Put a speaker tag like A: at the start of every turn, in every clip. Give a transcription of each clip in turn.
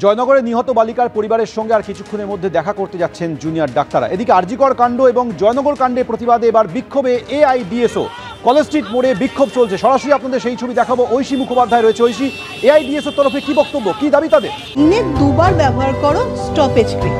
A: জয়নগরে নিহত বালিকার পরিবারের সঙ্গে আর কিছুক্ষণের মধ্যে দেখা করতে যাচ্ছেন জুনিয়র ডাক্তাররা। এদিকে আরজিকর কাণ্ড এবং জয়নগর কাণ্ডে প্রতিবাদে এবার বিক্ষোভে এআইডিএসও। কলেজ স্ট্রিট মোড়ে বিক্ষোভ চলছে। সরাসরি আপনাদের সেই ছবি দেখাবো। ঐশী মুখোপাধ্যায় রয়েছে। ঐশী, এআইডিএসওর তরফে কি বক্তব্য, কি দাবি তাদের?
B: দিনে দুবার ব্যবহার করো স্টপেজ ক্রিম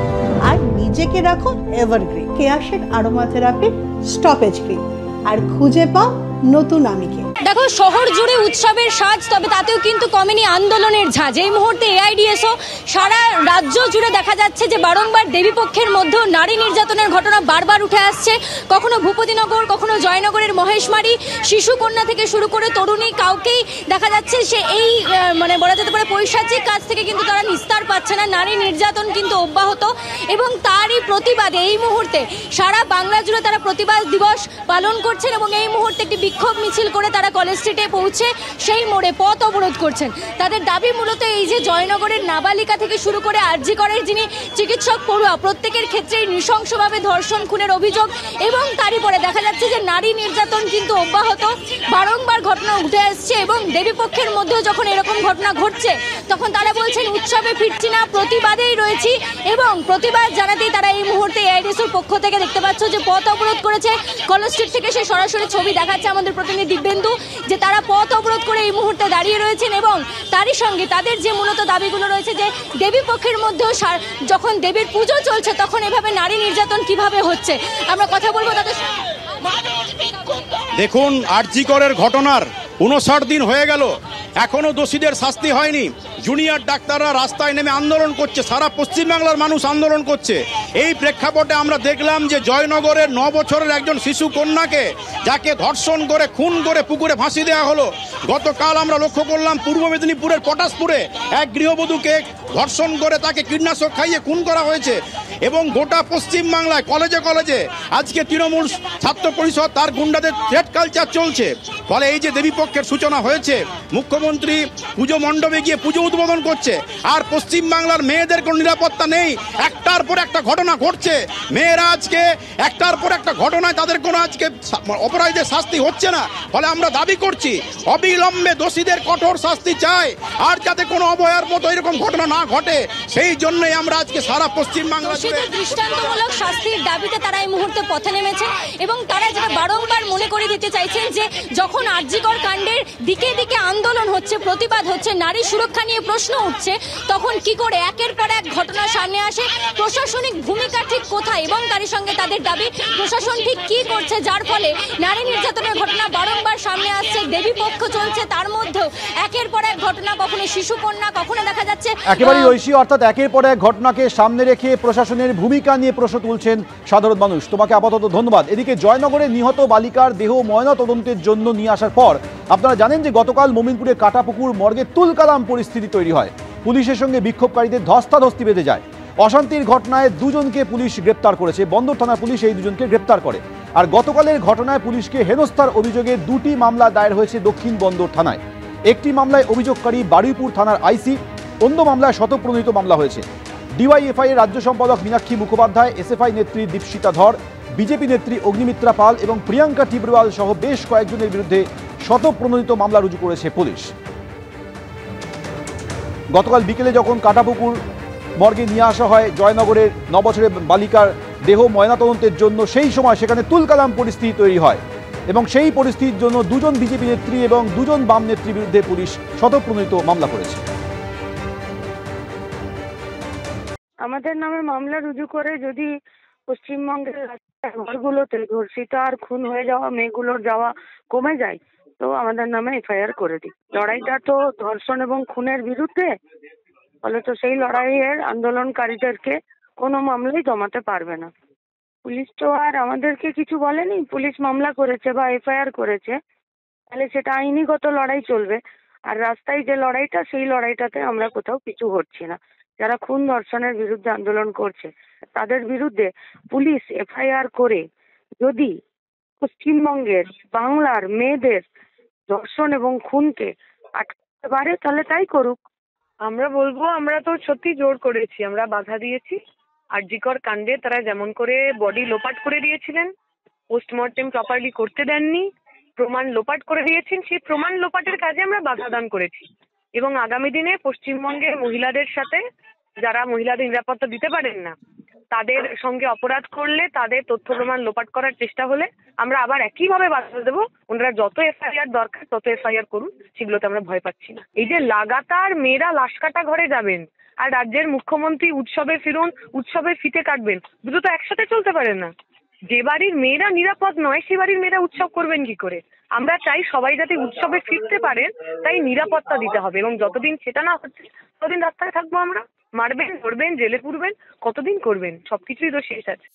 B: আর নিজেকে রাখো এভারগ্রিন। কেয়াশের আরোমা থেরাপি স্টপেজ ক্রিম আর খুঁজে পাও নতুন আমিকে।
C: দেখো, শহর জুড়ে উৎসবের সাজ, তবে তাতেও কিন্তু কমেনি আন্দোলনের ঝাঁজ। এই মুহূর্তে এআইডিএসও সারা রাজ্য জুড়ে দেখা যাচ্ছে যে বারংবার দেবীপক্ষের মধ্যেও নারী নির্যাতনের ঘটনা বারবার উঠে আসছে। কখনো ভূপতিনগর, কখনো জয়নগরের মহেশমারি, শিশুকন্যা থেকে শুরু করে তরুণী, কাউকেই দেখা যাচ্ছে সে এই বলা যেতে পারে পৈশাচিক কাজ থেকে কিন্তু তারা নিস্তার পাচ্ছে না। নারী নির্যাতন কিন্তু অব্যাহত এবং তারই প্রতিবাদে এই মুহূর্তে সারা বাংলা জুড়ে তারা প্রতিবাদ দিবস পালন করছেন এবং এই মুহূর্তে একটি বিক্ষোভ মিছিল করে তারা কলেজ স্ট্রিটে পৌঁছে সেই মোড়ে পথ অবরোধ করছেন। তাদের দাবি মূলত এই যে জয়নগরের নাবালিকা থেকে শুরু করে আরজিকরের যিনি চিকিৎসক পড়ুয়া, প্রত্যেকের ক্ষেত্রেই নৃশংসভাবে ধর্ষণ খুনের অভিযোগ এবং তারই পরে দেখা যাচ্ছে যে নারী নির্যাতন কিন্তু অব্যাহত। বারংবার ঘটনা উঠে আসছে এবং দেবীপক্ষের মধ্যেও যখন এরকম ঘটনা ঘটছে তখন তারা বলছেন উৎসবে ফিরছি না, প্রতিবাদেই রয়েছি। এবং প্রতিবাদ জানাতেই তারা এই মুহূর্তে এআইডিএসওর পক্ষ থেকে দেখতে পাচ্ছ যে পথ অবরোধ করেছে। কলেজ স্ট্রিট থেকে সেই সরাসরি ছবি দেখাচ্ছে আমাদের প্রতিনিধি দিব্যেন্দু, যে তারা পথ অবরোধ করে এই মুহূর্তে দাঁড়িয়ে রয়েছেন এবং তারই সঙ্গে তাদের যে মূলত দাবিগুলো রয়েছে যে দেবী পক্ষের মধ্যেও যখন দেবীর পুজো চলছে তখন এভাবে নারী নির্যাতন কিভাবে হচ্ছে। আমরা কথা বলবো তাদের।
D: দেখুন, আরজিকরের ঘটনার 59 দিন হয়ে গেল, এখনো দোষীদের শাস্তি হয়নি। জুনিয়র ডাক্তাররা রাস্তায় নেমে আন্দোলন করছে, সারা পশ্চিমবাংলার মানুষ আন্দোলন করছে। এই প্রেক্ষাপটে আমরা দেখলাম যে জয়নগরের 9 বছরের একজন শিশু কন্যাকে, যাকে ধর্ষণ করে খুন করে পুকুরে ভাসি দেওয়া হলো। গতকাল আমরা লক্ষ্য করলাম পূর্ব মেদিনীপুরের পটাশপুরে এক গৃহবধূকে ধর্ষণ করে তাকে কীটনাশক খাইয়ে খুন করা হয়েছে। এবং গোটা পশ্চিমবাংলায় কলেজে কলেজে আজকে তৃণমূল ছাত্র পরিষদ তার গুন্ডাদের থ্রেট কালচার চলছে। ফলে এই যে দেবীপক্ষের সূচনা হয়েছে, মুখ্যমন্ত্রী পুজো মণ্ডপে গিয়ে পুজো উদ্বোধন করছে, আর পশ্চিমবাংলার মেয়েদের কোনো নিরাপত্তা নেই। একটার পর একটা ঘটনা ঘটছে, মেয়েরা আজকে একটার পর একটা ঘটনায় তাদের কোনো আজকে অপরাধীদের শাস্তি হচ্ছে না। ফলে আমরা দাবি করছি অবিলম্বে দোষীদের কঠোর শাস্তি চাই, আর যাতে কোনো অবহেলার মতো এরকম ঘটনা না ঘটে। সেই জন্যই আমরা আজকে সারা পশ্চিমবাংলা
C: দৃষ্টান্তমূলক শাস্তির দাবিতে তারা এই মুহূর্তে পথে নেমেছেন এবং তারা যেটা বারংবার মনে করে দিতে চাইছেন যে যখন আরজিকর কাণ্ডের দিকে দিকে আন্দোলন হচ্ছে, প্রতিবাদ হচ্ছে, নারী সুরক্ষা নিয়ে প্রশ্ন উঠছে, তখন কি করে একের পর এক ঘটনা সামনে আসে, প্রশাসনিক ভূমিকা ঠিক কোথায় এবং তারই সঙ্গে তাদের দাবি প্রশাসন ঠিক কি করছে, যার ফলে নারী নির্যাতনের ঘটনা বারংবার সামনে আসছে। দেবী পক্ষ চলছে, তার মধ্যেও একের পর এক ঘটনা, কখনো শিশু কন্যা, কখনো দেখা যাচ্ছে
A: একেবারেই ঐশী, অর্থাৎ একের পর এক ঘটনাকে সামনে রেখে প্রশাসনের ভূমিকা নিয়ে প্রশ্ন তুলছেন সাধারণ মানুষ। তোমাকে আপাতত ধন্যবাদ। এদিকে জয়নগরে নিহত বালিকার দেহ ময়না তদন্তের জন্য নিয়ে আসার পর আপনারা জানেন যে গতকাল মোমিনপুরে কাটাপুকুর মর্গে তুলকালাম পরিস্থিতি তৈরি হয়। পুলিশের সঙ্গে বিক্ষোভকারীদের ধস্তাধস্তি বেঁধে যায়। অশান্তির ঘটনায় দুজনকে পুলিশ গ্রেপ্তার করেছে। বন্দর থানার পুলিশ এই দুজনকে গ্রেপ্তার করে। আর গতকালের ঘটনায় পুলিশকে হেনস্থার অভিযোগে 2টি মামলা দায়ের হয়েছে দক্ষিণ বন্দর থানায়। একটি মামলায় অভিযোগকারী বারুইপুর থানার আইসি, অন্য মামলায় শতপ্রণোদিত মামলা হয়েছে। ডিওয়াইএফআই এর রাজ্য সম্পাদক মীনাক্ষী মুখোপাধ্যায়, এসএফআই নেত্রী দীপশিতা ধর, বিজেপি নেত্রী অগ্নিমিত্রা পাল এবং প্রিয়াঙ্কা টিবরওয়াল সহ বেশ কয়েকজনের বিরুদ্ধে শতপ্রণোদিত মামলা রুজু করেছে পুলিশ। গতকাল বিকেলে যখন কাটাপুকুর মর্গে নিয়ে আসা হয় জয়নগরের 9 বছরের বালিকার দেহ ময়নাতদন্তের জন্য, সেই সময় সেখানে তুলকালাম পরিস্থিতি তৈরি হয় এবং সেই পরিস্থিতির জন্য 2জন বিজেপি নেত্রী এবং 2জন বাম নেত্রীর বিরুদ্ধে পুলিশ শতপ্রণোদিত মামলা করেছে।
E: আমাদের নামে মামলা রুজু করে যদি পশ্চিমবঙ্গের ঘরগুলোতে ধর্ষিত আর খুন হয়ে যাওয়া মেয়েগুলোর যাওয়া কমে যায় তো আমাদের নামে এফআইআর করে দিই। লড়াইটা তো ধর্ষণ এবং খুনের বিরুদ্ধে, ফলে তো সেই লড়াইয়ের আন্দোলনকারীদেরকে কোনো মামলাই জমাতে পারবে না। পুলিশ তো আর আমাদেরকে কিছু বলেনি, পুলিশ মামলা করেছে বা এফআইআর করেছে, তাহলে সেটা আইনিগত লড়াই চলবে। আর রাস্তায় যে লড়াইটা, সেই লড়াইটাতে আমরা কোথাও কিছু হচ্ছি না। যারা খুন ধর্ষণের বিরুদ্ধে আন্দোলন করছে তাদের বিরুদ্ধে পুলিশ এফআইআর করে যদি পশ্চিমবঙ্গের বাংলার মেয়েদের ধর্ষণ এবং খুনকে আটকাতে পারে তাহলে তাই করুক।
F: আমরা বলবো, আমরা তো সত্যি জোর করেছি, আমরা বাধা দিয়েছি। আরজিকর কাণ্ডে তারা যেমন করে বডি লোপাট করে দিয়েছিলেন, পোস্টমর্টেম প্রপারলি করতে দেননি, প্রমাণ লোপাট করে দিয়েছেন, সেই প্রমাণ লোপাটের কাজে আমরা বাধা দান করেছি। এবং আগামী দিনে পশ্চিমবঙ্গের মহিলাদের সাথে যারা মহিলাদের নিরাপত্তা দিতে পারেন না, তাদের সঙ্গে অপরাধ করলে, তাদের তথ্য প্রমাণ লোপাট করার চেষ্টা হলে আমরা আবার একইভাবে বাধা দেবো। ওনারা যত এফআইআর দরকার তত এফআইআর করুন, সেগুলোতে আমরা ভয় পাচ্ছি না। এই যে লাগাতার মেয়েরা লাশ কাটা ঘরে যাবেন আর রাজ্যের মুখ্যমন্ত্রী উৎসবে ফিরুন, উৎসবে ফিতে কাটবেন, দুটো তো একসাথে চলতে পারে না। যে বাড়ির মেয়েরা নিরাপদ নয় সে বাড়ির মেয়েরা উৎসব করবেন কি করে? আমরা চাই সবাই যাতে উৎসবে ফিরতে পারেন, তাই নিরাপত্তা দিতে হবে, এবং যতদিন সেটা না হচ্ছে ততদিন রাস্তায় থাকবো আমরা। মারবেন, ধরবেন, জেলে পুরবেন, কতদিন করবেন? সবকিছুই তো শেষ আছে।